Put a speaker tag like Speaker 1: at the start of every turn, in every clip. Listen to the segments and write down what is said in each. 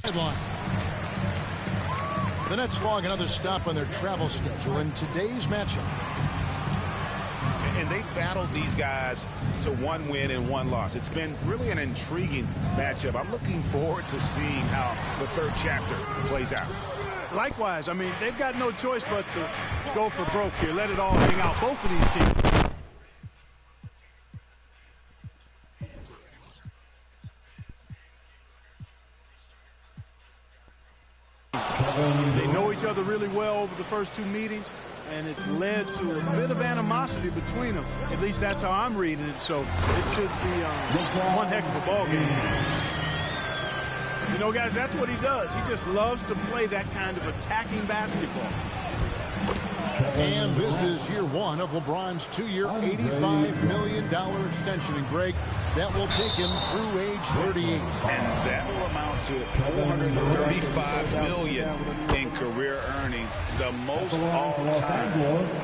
Speaker 1: Sideline. The Nets log another stop on their travel schedule in today's matchup.
Speaker 2: And they battled these guys to one win and one loss. It's been really an intriguing matchup. I'm looking forward to seeing how the third chapter plays out.
Speaker 3: Likewise, I mean, they've got no choice but to go for broke here. Let it all hang out, both of these teams. They know each other really well over the first two meetings, and it's led to a bit of animosity between them. At least that's how I'm reading it, so it should be one heck of a ball game. You know, guys, that's what he does. He just loves to play that kind of attacking basketball.
Speaker 1: And this is year one of LeBron's two-year, $85 million extension. And, Greg, that will take him through age 38.
Speaker 2: And that will amount to $435 million in career earnings, the most all time.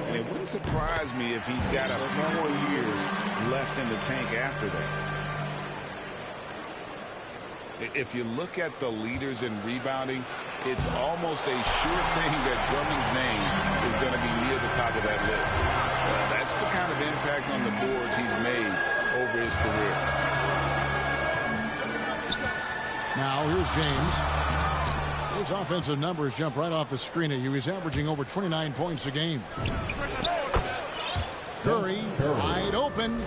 Speaker 2: And it wouldn't surprise me if he's got a few more years left in the tank after that. If you look at the leaders in rebounding, it's almost a sure thing that Drummond's name is going to be near the top of that list. That's the kind of impact on the boards he's made over his career.
Speaker 1: Now here's James. Those offensive numbers jump right off the screen at you. He's averaging over 29 points a game. Curry wide open.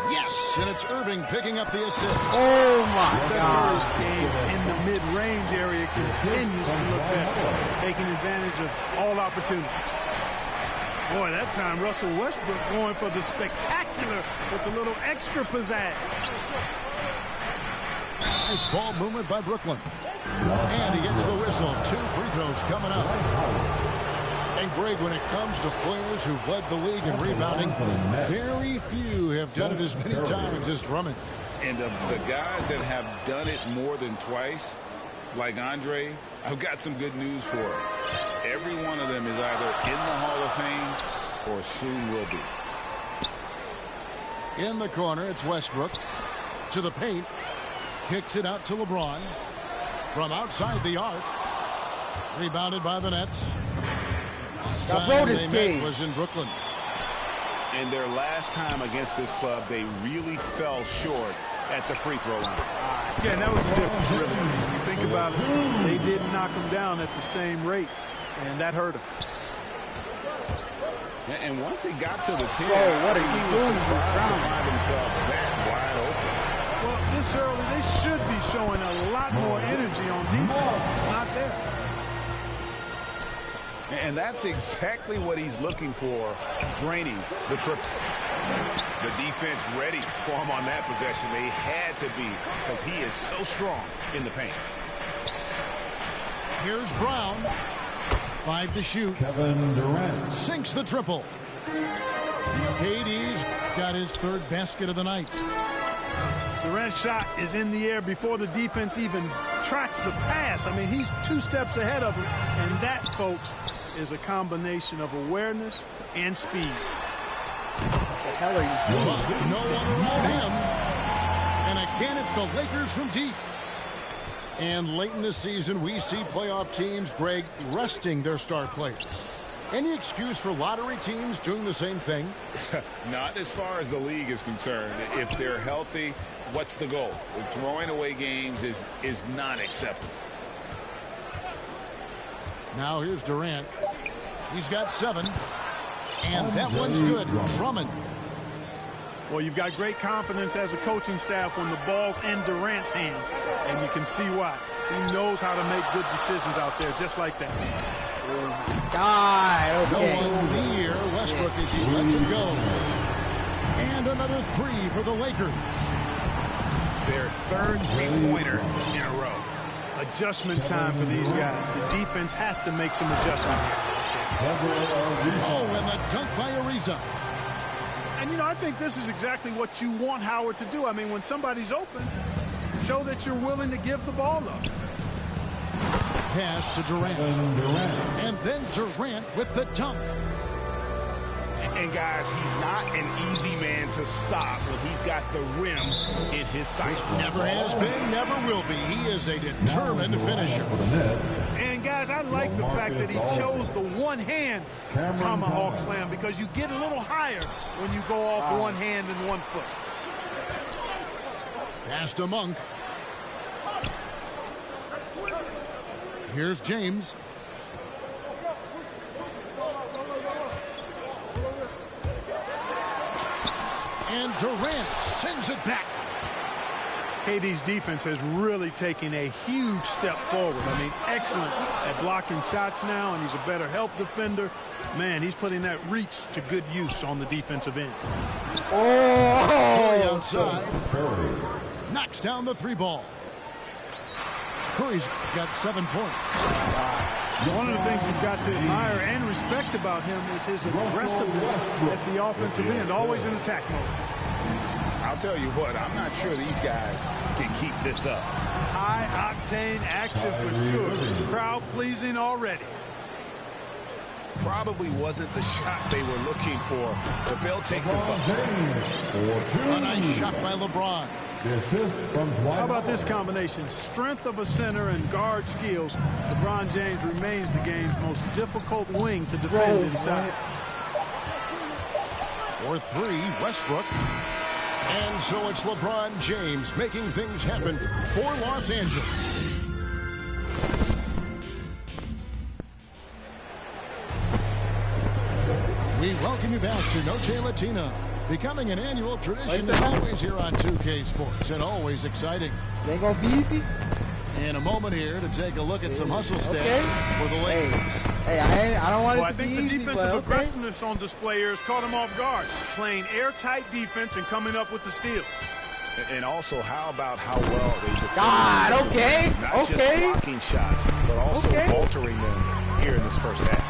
Speaker 1: Yes, and it's Irving picking up the assist.
Speaker 3: Oh, my God. Game in the mid-range area continues to look better, taking advantage of all opportunity. Boy, that time Russell Westbrook going for the spectacular with a little extra pizzazz.
Speaker 1: Nice ball movement by Brooklyn. And he gets the whistle. 2 free throws coming up. And, Greg, when it comes to players who've led the league in rebounding, very few have done it as many times as Drummond.
Speaker 2: And of the guys that have done it more than twice, like Andre, I've got some good news for him. Every one of them is either in the Hall of Fame or soon will be.
Speaker 1: In the corner, it's Westbrook. To the paint. Kicks it out to LeBron. From outside the arc. Rebounded by the Nets. Last time they met was in Brooklyn.
Speaker 2: And their last time against this club, they really fell short at the free throw line.
Speaker 3: Yeah, and that was the difference, really. When you think about it, they didn't knock him down at the same rate, and that hurt him.
Speaker 2: And once he got to the 10, he was surprised to find himself that wide open.
Speaker 3: Well, this early, they should be showing a lot more energy on defense. It's not there.
Speaker 2: And that's exactly what he's looking for, draining the triple. The defense ready for him on that possession. They had to be, because he is so strong in the paint.
Speaker 1: Here's Brown. 5 to shoot.
Speaker 4: Kevin Durant
Speaker 1: sinks the triple. KD's got his third basket of the night.
Speaker 3: Durant's shot is in the air before the defense even tracks the pass. I mean, he's 2 steps ahead of him, and that, folks, is a combination of awareness and speed.
Speaker 5: What the hell are you doing?
Speaker 1: No one around him. And again, it's the Lakers from deep. And late in the season, we see playoff teams, Greg, resting their star players. Any excuse for lottery teams doing the same thing?
Speaker 2: Not as far as the league is concerned. If they're healthy, what's the goal? Throwing away games is not acceptable.
Speaker 1: Now here's Durant. He's got 7. And that one's good. Drummond.
Speaker 3: Well, you've got great confidence as a coaching staff when the ball's in Durant's hands. And you can see why. He knows how to make good decisions out there just like that.
Speaker 5: God, okay.
Speaker 1: No one near Westbrook as he lets it go. And another 3 for the Lakers.
Speaker 2: Their third three-pointer in a row.
Speaker 3: Adjustment time for these guys. The defense has to make some adjustment here.
Speaker 1: Oh, and the dunk by Ariza.
Speaker 3: And, you know, I think this is exactly what you want Howard to do. I mean, when somebody's open, show that you're willing to give the ball up.
Speaker 1: Pass to Durant. And then Durant with the dunk.
Speaker 2: And guys, he's not an easy man to stop when he's got the rim in his sights.
Speaker 1: Never has been, never will be. He is a determined finisher.
Speaker 3: And guys, I like the fact that he chose the one-hand tomahawk slam because you get a little higher when you go off one hand and 1 foot.
Speaker 1: Pass to Monk. Here's James. And Durant sends it back.
Speaker 3: KD's defense has really taken a huge step forward. I mean, excellent at blocking shots now, and he's a better help defender. Man, he's putting that reach to good use on the defensive end.
Speaker 1: Curry outside. Knocks down the 3 ball. Curry's got 7 points.
Speaker 3: One of the things you've got to admire and respect about him is his aggressiveness at the offensive end, always in attack mode.
Speaker 2: I'll tell you what, I'm not sure these guys can keep this up.
Speaker 3: High-octane action for sure. Crowd-pleasing already.
Speaker 2: Probably wasn't the shot they were looking for, but they'll take the bucket.
Speaker 1: A nice shot by LeBron.
Speaker 3: How about this combination? Strength of a center and guard skills. LeBron James remains the game's most difficult wing to defend inside.
Speaker 1: For 3, Westbrook. And so it's LeBron James making things happen for Los Angeles. We welcome you back to Noche Latina. Becoming an annual tradition is always here on 2K Sports and always exciting.
Speaker 5: They ain't gonna be easy.
Speaker 1: In a moment here to take a look at some hustle stats for the Lakers.
Speaker 5: Hey, I don't want it to
Speaker 3: I think
Speaker 5: be
Speaker 3: the
Speaker 5: easy,
Speaker 3: defensive
Speaker 5: but
Speaker 3: aggressiveness on display here has caught him off guard, playing airtight defense and coming up with the steal.
Speaker 2: And also, how about how well they defend?
Speaker 5: God, okay,
Speaker 2: Not just blocking shots, but also altering them here in this first half.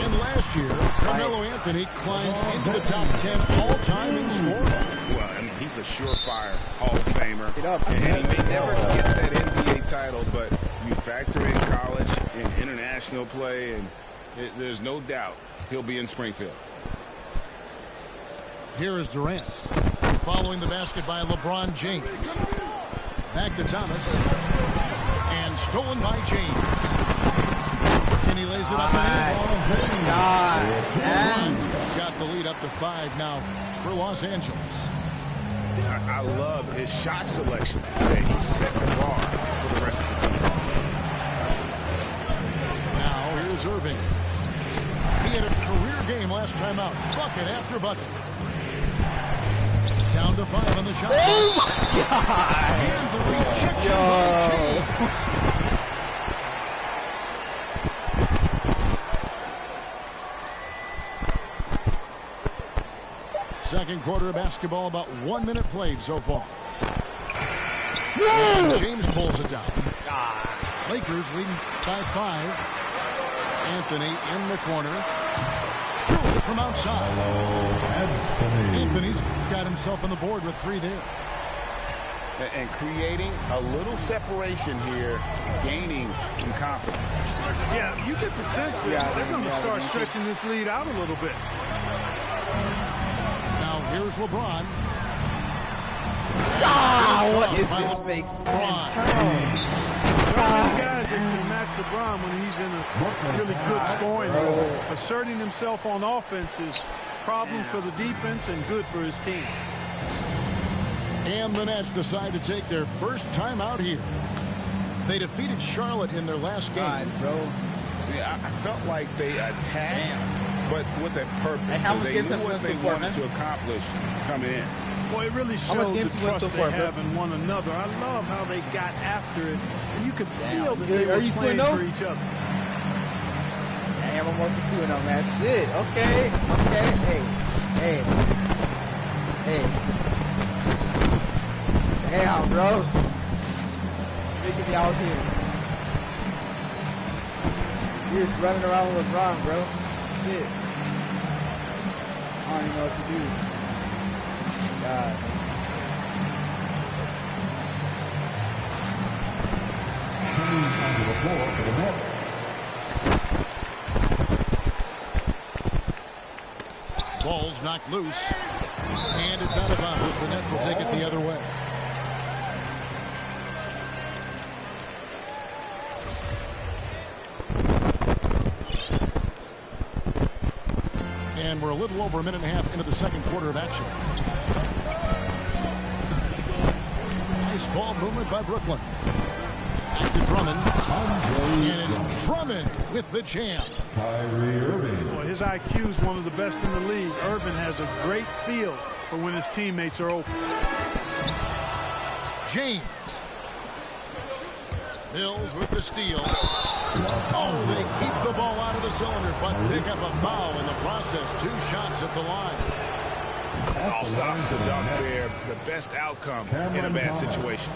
Speaker 1: And last year, Carmelo Anthony climbed into the top 10 all-time in scoring.
Speaker 2: Well, I mean, he's a surefire Hall of Famer.
Speaker 5: Get up.
Speaker 2: And he may never get that NBA title, but you factor in college and international play, and there's no doubt he'll be in Springfield.
Speaker 1: Here is Durant. Following the basket by LeBron James. Back to Thomas. And stolen by James. And he lays it up and in. Got the lead up to 5 now for Los Angeles.
Speaker 2: I love his shot selection today. He set the bar for the rest of the team.
Speaker 1: Now here's Irving. He had a career game last time out. Bucket after bucket. Down to 5 on the shot.
Speaker 5: Oh my God!
Speaker 1: And the rejection by James. Second quarter of basketball, about 1 minute played so far. And James pulls it down. Lakers leading by 5. Anthony in the corner. Drills it from outside. Anthony's got himself on the board with 3 there.
Speaker 2: And creating a little separation here, gaining some confidence.
Speaker 3: Yeah, you get the sense that they're going to start stretching this lead out a little bit.
Speaker 1: Now here's LeBron.
Speaker 5: What is this fake?
Speaker 3: There are many guys that can match LeBron when he's in a really good scoring role. Asserting himself on offense is problems for the defense and good for his team.
Speaker 1: And the Nets decide to take their first time out here. They defeated Charlotte in their last game.
Speaker 2: Yeah, I felt like they attacked, but with a purpose.
Speaker 5: How much
Speaker 2: They
Speaker 5: gives
Speaker 2: knew
Speaker 5: them
Speaker 2: what they
Speaker 5: support,
Speaker 2: wanted to accomplish coming in.
Speaker 3: Well, it really showed the trust they have in one another. I love how they got after it, and you could feel that they were playing for each other.
Speaker 5: Damn, I'm 1-2 now, man. Shit. Okay. Hey. Damn, bro. Making me out here. You're just running around with LeBron, bro. Shit. I don't even know what to do. God.
Speaker 4: Onto the floor for the Nets.
Speaker 1: is knocked loose. And it's out of bounds. The Nets will take it the other way. And we're a little over a minute and a half into the second quarter of action. Nice ball movement by Brooklyn. Back to Drummond. And it's Drummond with the jam.
Speaker 3: Kyrie Irving. Well, his IQ is one of the best in the league. Irving has a great feel for when his teammates are open.
Speaker 1: James. Mills with the steal. Oh, they keep the ball out of the cylinder, but pick up a foul in the process. 2 shots at the line.
Speaker 2: All stops the dunk there. The best outcome in a bad situation.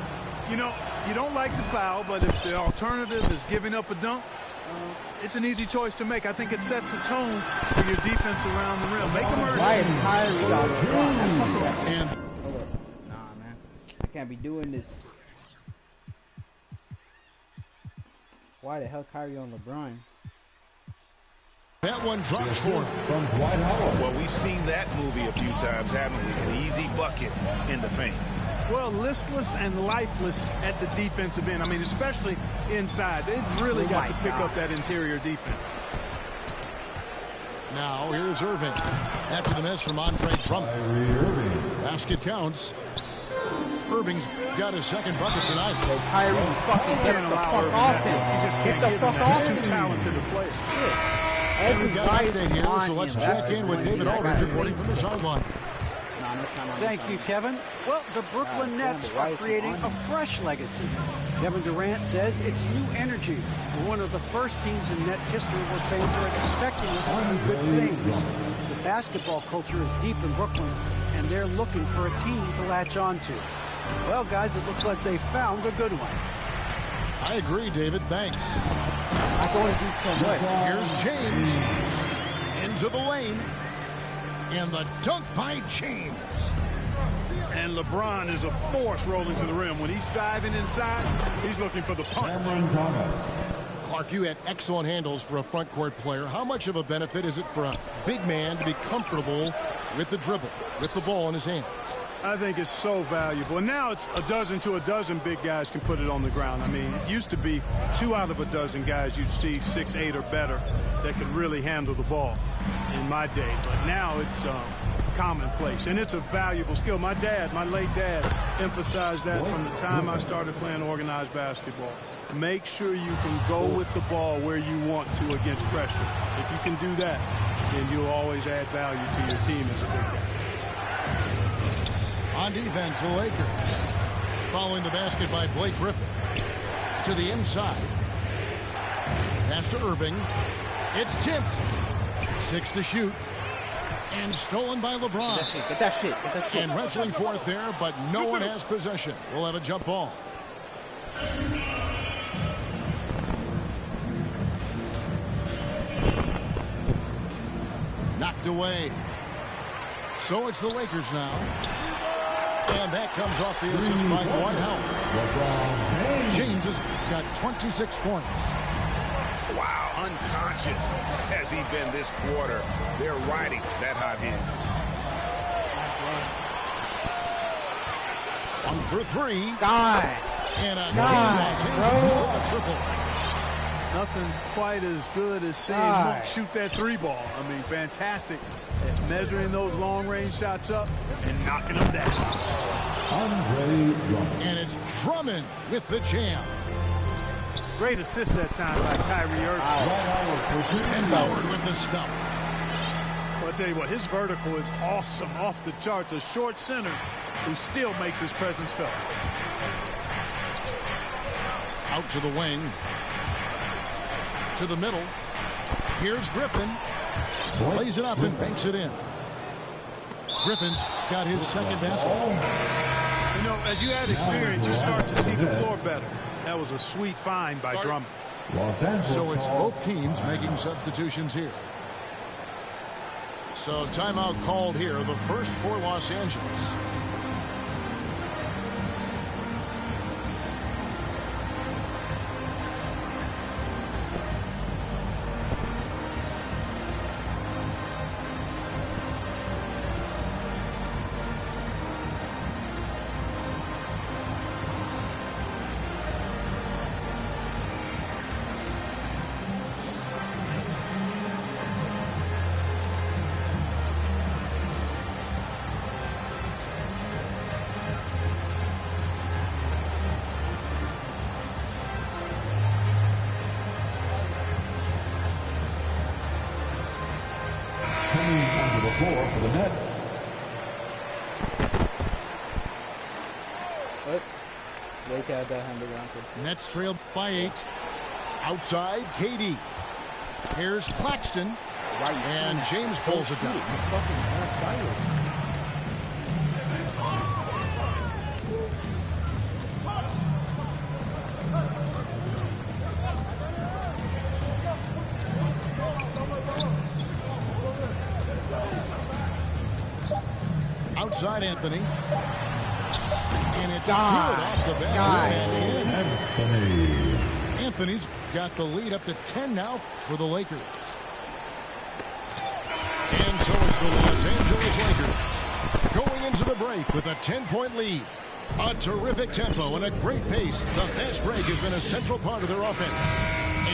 Speaker 3: You know, you don't like the foul, but if the alternative is giving up a dunk, it's an easy choice to make. I think it sets a tone for your defense around the rim. Make them earn.
Speaker 5: Why is Kyrie on LeBron?
Speaker 1: And
Speaker 5: Nah, man. I can't be doing this. Why the hell Kyrie on LeBron?
Speaker 1: that one drops for him.
Speaker 4: From Dwight Howard.
Speaker 2: Well, we've seen that movie a few times, haven't we? An easy bucket in the paint.
Speaker 3: Well, listless and lifeless at the defensive end. I mean, especially inside. They've really got to pick up that interior defense.
Speaker 1: Now, here's Irving. After the miss from Andre Drummond. Basket counts. Irving's got his second bucket tonight.
Speaker 5: Kyrie, fucking get the fuck off him.
Speaker 3: You just can't
Speaker 5: Get the
Speaker 3: give him
Speaker 5: fuck
Speaker 3: that.
Speaker 5: off
Speaker 3: He's too
Speaker 5: him.
Speaker 3: talented a player.
Speaker 1: And we've got an update here,
Speaker 5: on
Speaker 1: so let's
Speaker 5: him.
Speaker 1: check in with David Aldridge reporting from the sideline.
Speaker 6: Thank you, Kevin. Well, the Brooklyn Nets are creating a fresh legacy. Kevin Durant says it's new energy. We're one of the first teams in Nets history where fans are expecting us to do good things. The basketball culture is deep in Brooklyn, and they're looking for a team to latch on to. Well, guys, it looks like they found a good one.
Speaker 1: I agree, David. Thanks.
Speaker 5: I'm going to do so much.
Speaker 1: Here's James into the lane. And the dunk by James.
Speaker 3: And LeBron is a force rolling to the rim. When he's diving inside, he's looking for the punch.
Speaker 1: Clark, you had excellent handles for a front court player. How much of a benefit is it for a big man to be comfortable with the dribble, with the ball in his hands?
Speaker 3: I think it's so valuable. And now it's a dozen to a dozen big guys can put it on the ground. I mean, it used to be 2 out of a dozen guys you'd see 6, 8 or better that could really handle the ball in my day. But now it's commonplace, and it's a valuable skill. My late dad, emphasized that from the time I started playing organized basketball. Make sure you can go with the ball where you want to against pressure. If you can do that, then you'll always add value to your team as a big guy.
Speaker 1: On defense, the Lakers. Following the basket by Blake Griffin. To the inside. Pass to Irving. It's tipped. 6 to shoot. And stolen by LeBron.
Speaker 5: Get that shit. Get that shit.
Speaker 1: And wrestling for it there, but no one has possession. We'll have a jump ball. Knocked away. So it's the Lakers now. And that comes off the assist by Dwight Howard. James has got 26 points.
Speaker 2: Wow, unconscious has he been this quarter. They're riding that hot hand.
Speaker 1: 1 for 3.
Speaker 5: God.
Speaker 1: And a
Speaker 5: God,
Speaker 1: James with a triple.
Speaker 3: Nothing quite as good as seeing Monk shoot that 3 ball. I mean, fantastic at measuring those long-range shots up and knocking them down.
Speaker 1: And it's Drummond with the jam.
Speaker 3: Great assist that time by Kyrie Irving.
Speaker 1: And Howard with the stuff.
Speaker 3: Well, I'll tell you what, his vertical is awesome, off the charts. A short center who still makes his presence felt.
Speaker 1: Out to the wing. To the middle. Here's Griffin. Lays it up and banks it in. Griffin's got his second basket.
Speaker 3: You know, as you add experience, you start to see the floor better. That was a sweet find by Drummond.
Speaker 1: So it's both teams making substitutions here. So timeout called here, the first for Los Angeles.
Speaker 4: 4 for the Nets.
Speaker 5: What? They had that hamburger on.
Speaker 1: Nets trailed by 8. Outside, KD. Here's Claxton. And James pulls it down. Outside Anthony. And it's good off the bat. Anthony's got the lead up to 10 now for the Lakers. And so it's the Los Angeles Lakers going into the break with a 10-point lead. A terrific tempo and a great pace. The fast break has been a central part of their offense.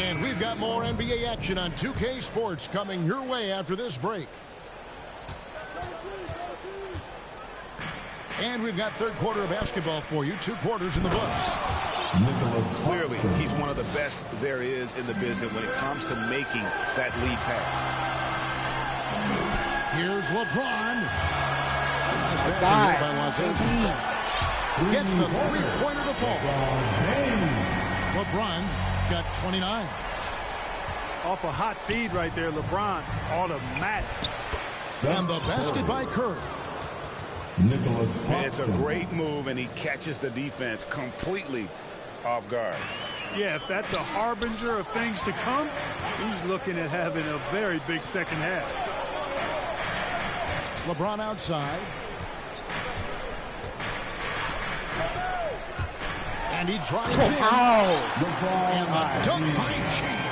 Speaker 1: And we've got more NBA action on 2K Sports coming your way after this break. And we've got third quarter of basketball for you. 2 quarters in the books.
Speaker 2: Clearly, he's one of the best there is in the business when it comes to making that lead pass.
Speaker 1: Here's LeBron. Nice passing by Los Angeles. Gets the three-pointer to fall. LeBron's got 29.
Speaker 3: Off a hot feed right there, LeBron automatic.
Speaker 1: And the basket by Curry.
Speaker 2: And it's a great move, and he catches the defense completely off guard.
Speaker 3: Yeah, if that's a harbinger of things to come, he's looking at having a very big second half.
Speaker 1: LeBron outside. And he drives in. And the dunk by James.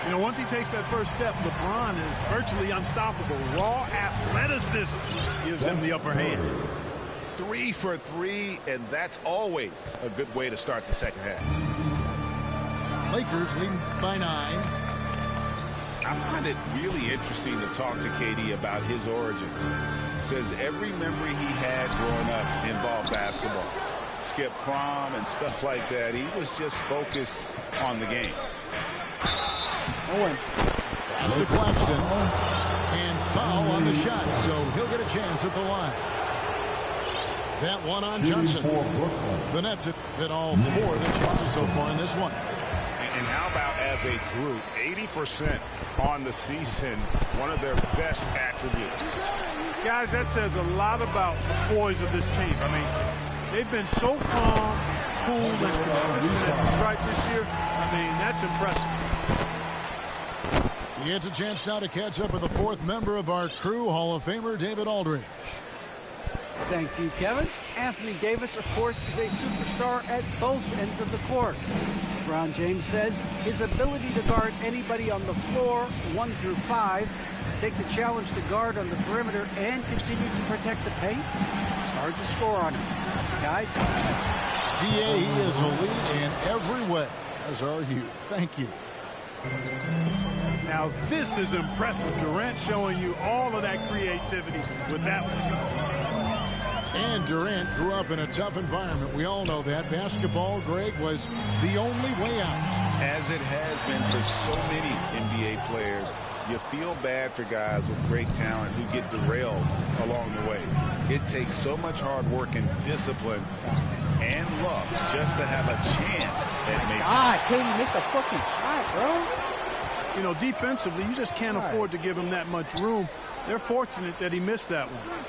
Speaker 3: You know, once he takes that first step, LeBron is virtually unstoppable. Raw athleticism gives him the upper hand.
Speaker 2: 3 for 3, and that's always a good way to start the second half.
Speaker 1: Lakers leading by 9.
Speaker 2: I find it really interesting to talk to KD about his origins. Says every memory he had growing up involved basketball. Skip prom and stuff like that. He was just focused on the game.
Speaker 1: Pass to Claxton. And foul on the shot, so he'll get a chance at the line. That one on Johnson. The Nets hit all 4 of the chances so far in this one.
Speaker 2: And how about as a group, 80% on the season, one of their best attributes.
Speaker 3: Guys, that says a lot about the poise of this team. I mean, they've been so calm, cool, and consistent at the stripe this year. I mean, that's impressive.
Speaker 1: He gets a chance now to catch up with the 4th member of our crew, Hall of Famer David Aldridge.
Speaker 6: Thank you, Kevin. Anthony Davis, of course, is a superstar at both ends of the court. LeBron James says his ability to guard anybody on the floor, 1 through 5, take the challenge to guard on the perimeter, and continue to protect the paint, it's hard to score on him. Guys?
Speaker 1: DA, he is elite in every way, as are you. Thank you.
Speaker 3: Now, this is impressive. Durant showing you all of that creativity with that one.
Speaker 1: And Durant grew up in a tough environment. We all know that. Basketball, Greg, was the only way out.
Speaker 2: As it has been for so many NBA players, you feel bad for guys with great talent who get derailed along the way. It takes so much hard work and discipline and luck just to have a chance at making it.
Speaker 5: God, Katie missed a fucking shot, bro.
Speaker 3: You know, defensively, you just can't afford to give him that much room. They're fortunate that he missed that one.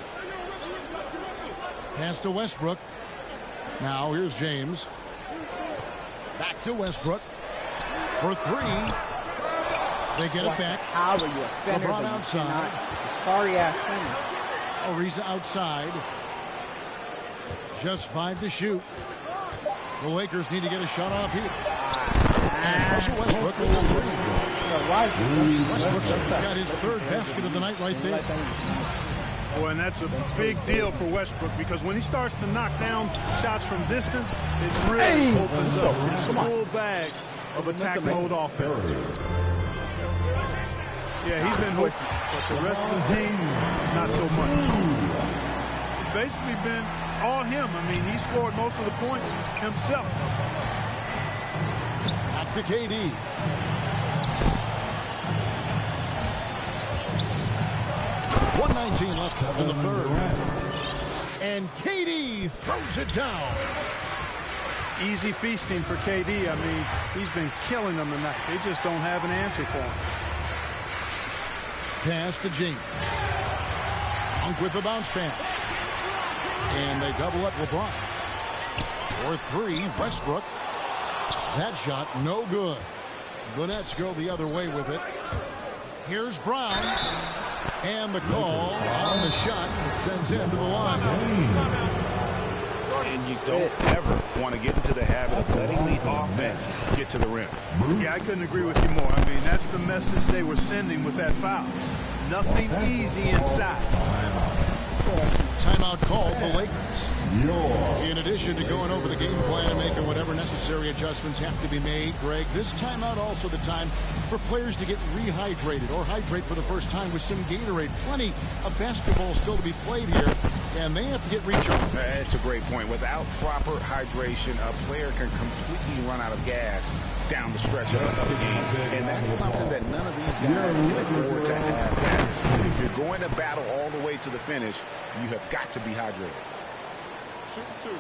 Speaker 1: Pass to Westbrook. Now here's James. Back to Westbrook for 3. They get it back.
Speaker 5: How are you a center?
Speaker 1: LeBron outside.
Speaker 5: Sorry ass center.
Speaker 1: Ariza outside. Just 5 to shoot. The Lakers need to get a shot off here. And Russell Westbrook with the 3. Westbrook's got his 3rd basket of the night right there.
Speaker 3: Oh, and that's a big deal for Westbrook because when he starts to knock down shots from distance, it really opens up his full bag of attack mode offense. Yeah, he's been hooked, but the rest of the team, not so much. It's basically been all him. I mean, he scored most of the points himself.
Speaker 1: Back to KD. 1:19 left after the third. And KD throws it down.
Speaker 3: Easy feasting for KD. I mean, he's been killing them tonight. They just don't have an answer for him.
Speaker 1: Pass to James. Dunk with the bounce pass. And they double up LeBron. For three, Westbrook. That shot, no good. The Nets go the other way with it. Here's Brown. And the call on the shot that sends him to the line.
Speaker 2: And you don't ever want to get into the habit of letting the offense get to the rim.
Speaker 3: Yeah, I couldn't agree with you more. I mean, that's the message they were sending with that foul. Nothing easy inside.
Speaker 1: Timeout called the Lakers. In addition to going over the game plan and making whatever necessary adjustments have to be made, Greg, this timeout also the time for players to get rehydrated or hydrate for the first time with some Gatorade. Plenty of basketball still to be played here, and they have to get recharged.
Speaker 2: That's a great point. Without proper hydration, a player can completely run out of gas down the stretch of the game. And that's something that none of these guys can afford to have. If you're going to battle all the way to the finish, you have got to be hydrated.
Speaker 3: Shoot two.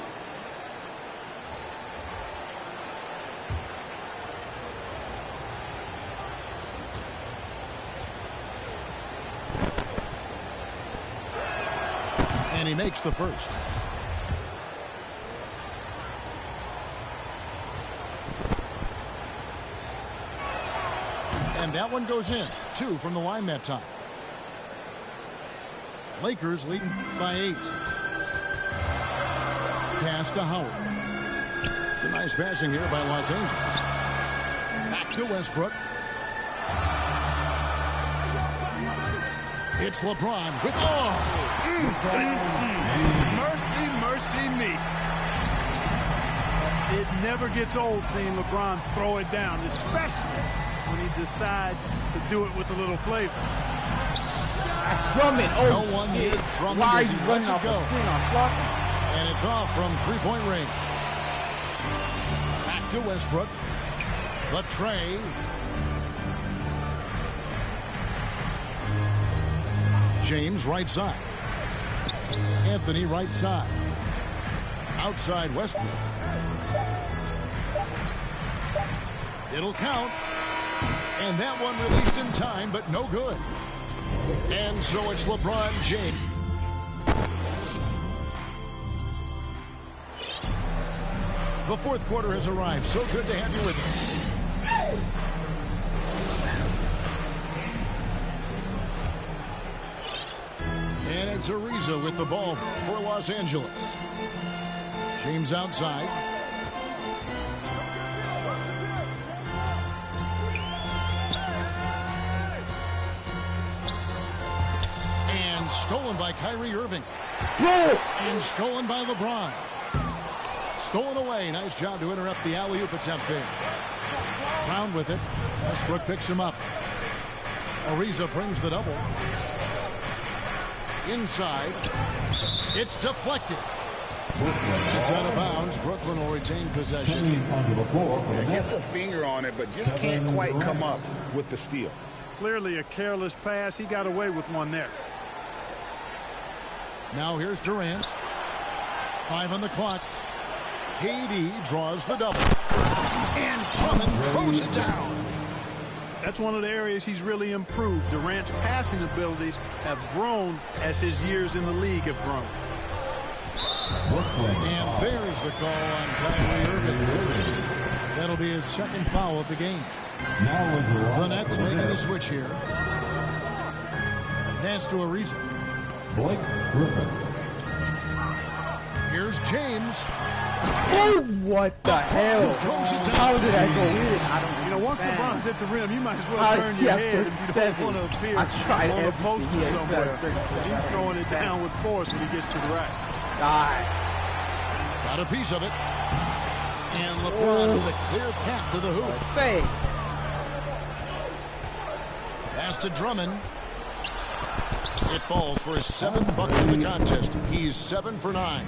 Speaker 1: And he makes the first. And that one goes in. 2 from the line that time. Lakers leading by 8. Pass to Howard. It's a nice passing here by Los Angeles. Back to Westbrook. It's LeBron with
Speaker 3: Mercy, mercy me. It never gets old seeing LeBron throw it down, especially when he decides to do it with a little flavor.
Speaker 5: Drummond. Oh,
Speaker 1: no one near Drummond.
Speaker 5: Why are
Speaker 1: as
Speaker 5: you
Speaker 1: he
Speaker 5: running
Speaker 1: lets it
Speaker 5: off
Speaker 1: go.
Speaker 5: the screen on clock?
Speaker 1: And it's off from three-point range. Back to Westbrook. The tray. James right side. Anthony right side. Outside Westbrook. It'll count. And that one released in time, but no good. And so it's LeBron James. The fourth quarter has arrived. So good to have you with us. And it's Ariza with the ball for Los Angeles. James outside. And stolen by Kyrie Irving. And stolen by LeBron. Stolen away. Nice job to interrupt the alley-oop attempt there. Brown with it. Westbrook picks him up. Ariza brings the double. Inside. It's deflected. It's out of bounds. Brooklyn will retain possession.
Speaker 2: Gets a finger on it, but just can't quite come up with the steal.
Speaker 3: Clearly a careless pass. He got away with one there.
Speaker 1: Now here's Durant. 5 on the clock. KD draws the double. And Drummond throws it down.
Speaker 3: That's one of the areas he's really improved. Durant's passing abilities have grown as his years in the league have grown.
Speaker 1: And there's the call on Kyrie Irving. That'll be his second foul of the game. The Nets making a switch here. Pass to Ariza.
Speaker 4: Blake Griffin.
Speaker 1: Here's James.
Speaker 5: Oh, what the hell? How did I go in? I don't
Speaker 3: You know, once LeBron's at the rim, you might as well turn your head if you don't want to appear on a poster somewhere. Because he's throwing it down with force when he gets to the rack.
Speaker 1: Got a piece of it. And LeBron with a clear path to the hoop. Pass to Drummond. It falls for his 7th bucket of the contest. He's 7 for 9.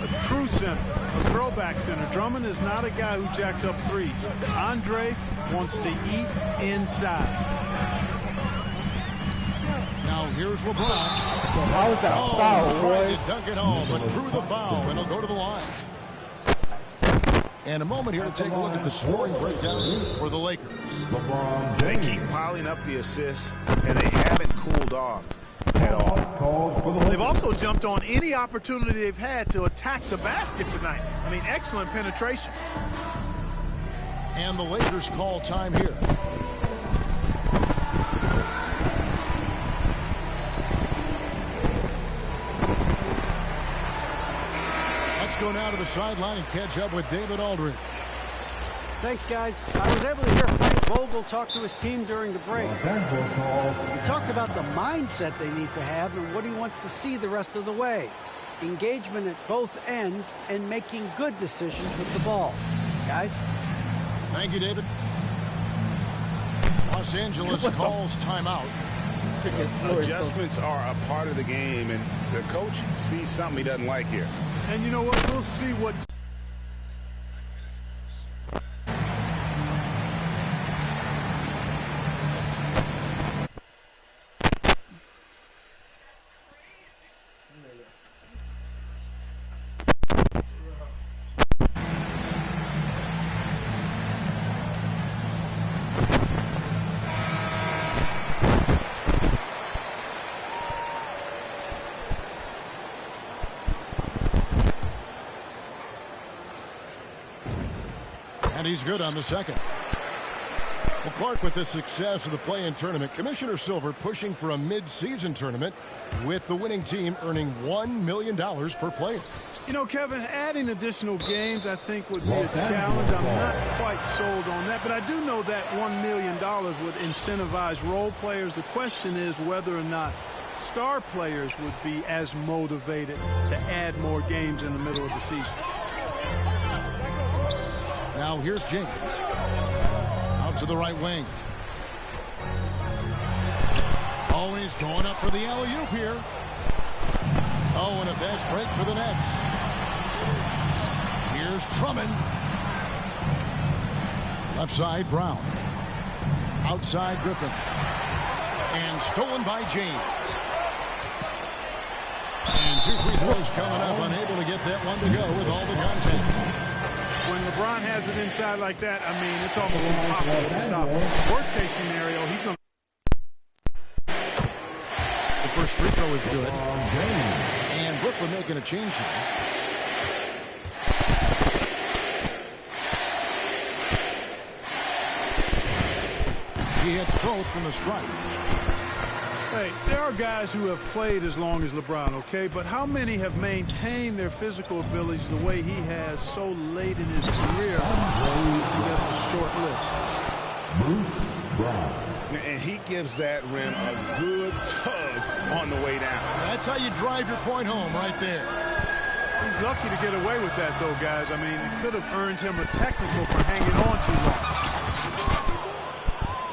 Speaker 3: A true center, a throwback center. Drummond is not a guy who jacks up threes. Andre wants to eat inside.
Speaker 1: Now Here's LeBron.
Speaker 5: How was that a foul,
Speaker 1: trying
Speaker 5: boy?
Speaker 1: to dunk it home, but drew the foul, and he'll go to the line. And a moment here to take a look at the scoring breakdown for the Lakers.
Speaker 2: They keep piling up the assists, and they haven't cooled off at all.
Speaker 3: They've also jumped on any opportunity they've had to attack the basket tonight. I mean, excellent penetration.
Speaker 1: And the Lakers call time here. Let's go now to the sideline and catch up with David Aldridge.
Speaker 6: Thanks, guys. I was able to hear Frank Vogel talk to his team during the break. He talked about the mindset they need to have and what he wants to see the rest of the way. Engagement at both ends and making good decisions with the ball. Guys?
Speaker 1: Thank you, David. Los Angeles calls timeout.
Speaker 2: Adjustments are a part of the game, and the coach sees something he doesn't like here.
Speaker 3: And you know what? We'll see what...
Speaker 1: And he's good on the second. Well, Clark, with the success of the play-in tournament, Commissioner Silver pushing for a mid-season tournament with the winning team earning $1 million per player.
Speaker 3: You know, Kevin, adding additional games, I think, would be a challenge. I'm not quite sold on that, but I do know that $1 million would incentivize role players. The question is whether or not star players would be as motivated to add more games in the middle of the season.
Speaker 1: Now here's Jenkins. Out to the right wing. Always going up for the alley-oop here. Oh, and a fast break for the Nets. Here's Drummond. Left side, Brown. Outside, Griffin. And stolen by James. And 2 free throws coming up. Unable to get that one to go with all the contact.
Speaker 3: When LeBron has it inside like that, I mean, it's almost impossible to stop. Worst case scenario, he's going to...
Speaker 1: The first free throw is good. And Brooklyn making a change here. He hits both from the strike.
Speaker 3: Hey, there are guys who have played as long as LeBron, okay? But how many have maintained their physical abilities the way he has so late in his career? That's a short list.
Speaker 4: Bruce Brown.
Speaker 2: And he gives that rim a good tug on the way down.
Speaker 1: That's how you drive your point home right there.
Speaker 3: He's lucky to get away with that, though, guys. I mean, it could have earned him a technical for hanging on too long.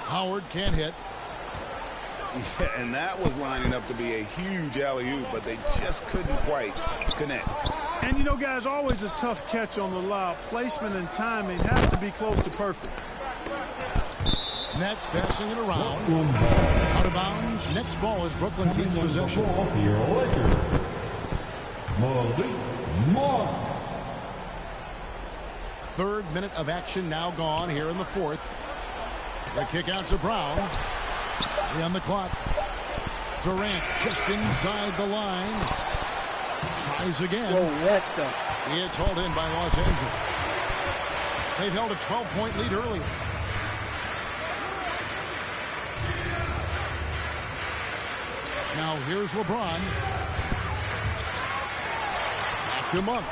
Speaker 1: Howard can't hit.
Speaker 2: Yeah, and that was lining up to be a huge alley-oop, but they just couldn't quite connect.
Speaker 3: And, you know, guys, always a tough catch on the lob. Placement and timing have to be close to perfect.
Speaker 1: Nets passing it around. Out of bounds. Next ball as Brooklyn keeps possession. Third minute of action now gone here in the fourth. The kick out to Brown. On the clock. Durant just inside the line. Tries again.
Speaker 5: Whoa, what the?
Speaker 1: It's hauled in by Los Angeles. They've held a 12-point lead earlier. Now here's LeBron. Back to Monk.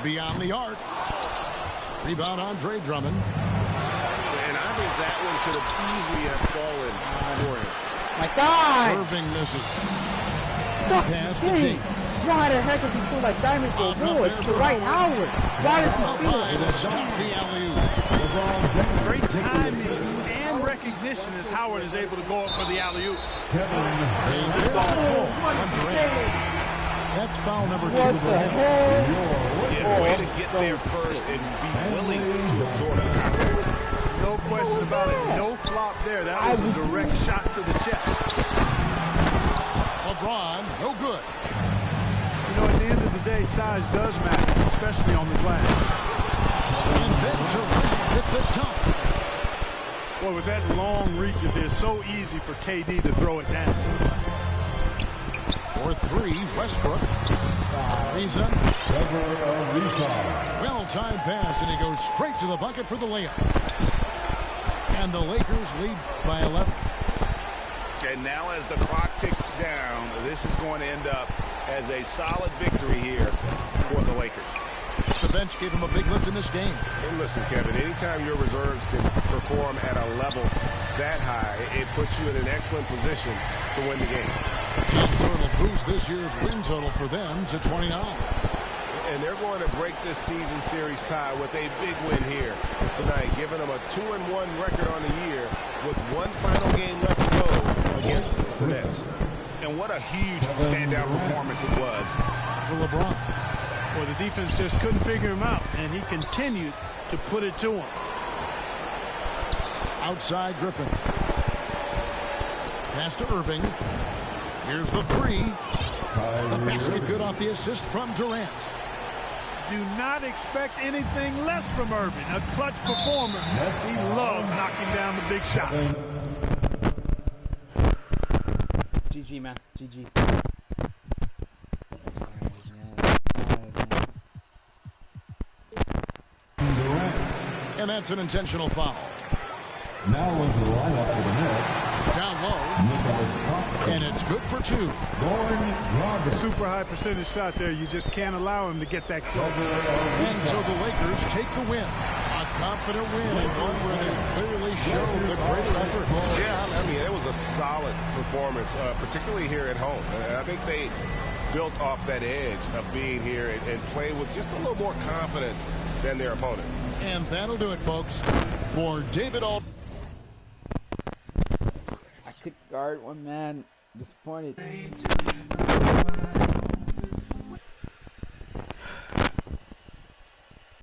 Speaker 1: Beyond the arc. Rebound Andre Drummond.
Speaker 2: And I think that one could have easily have fallen for him.
Speaker 5: My God!
Speaker 1: Irving misses.
Speaker 5: Pass to James. Why the heck does he pull like diamond for Ward to Dwight Howard? Why does he steal it?
Speaker 1: The alley-oop.
Speaker 3: Great timing and recognition as Howard is able to go up for the alley-oop.
Speaker 1: That's foul number 2
Speaker 5: What
Speaker 1: for
Speaker 5: the
Speaker 1: him.
Speaker 5: hell?
Speaker 2: Yeah, way to get there first and be willing to absorb the contact.
Speaker 3: No question about it. No flop there. That was a direct shot to the chest.
Speaker 1: LeBron, no good.
Speaker 3: You know, at the end of the day, size does matter, especially on the glass.
Speaker 1: And then Durant with the dunk.
Speaker 3: Boy, with that long reach of his, so easy for KD to throw it down.
Speaker 1: For three, Westbrook. Riza. Well-timed pass, and he goes straight to the bucket for the layup. And the Lakers lead by 11.
Speaker 2: And now as the clock ticks down, this is going to end up as a solid victory here for the Lakers.
Speaker 1: The bench gave him a big lift in this game.
Speaker 2: And listen, Kevin, anytime your reserves can perform at a level that high, it puts you in an excellent position to win the game.
Speaker 1: And so it'll boost this year's win total for them to 29.
Speaker 2: And they're going to break this season series tie with a big win here tonight, giving them a 2-1 record on the year with one final game left to go against the Nets. And what a huge standout performance it was
Speaker 1: For LeBron.
Speaker 3: Well, the defense just couldn't figure him out, and he continued to put it to him.
Speaker 1: Outside Griffin. Pass to Irving. Here's the three. The basket good off the assist from Durant.
Speaker 3: Do not expect anything less from Irving. A clutch performer. He loves knocking down the big shot.
Speaker 5: GG, man. GG.
Speaker 1: And that's an intentional foul.
Speaker 4: Now into the lineup for the Nets.
Speaker 1: Down low. And it's good for two.
Speaker 3: A super high percentage shot there. You just can't allow him to get that close.
Speaker 1: And so the Lakers take the win. A confident win, and one where they clearly showed the greater effort.
Speaker 2: Yeah, I mean, it was a solid performance, particularly here at home. And I think they built off that edge of being here and played with just a little more confidence than their opponent.
Speaker 1: And that'll do it, folks, for David Aldridge.
Speaker 5: I could guard one man. Disappointed.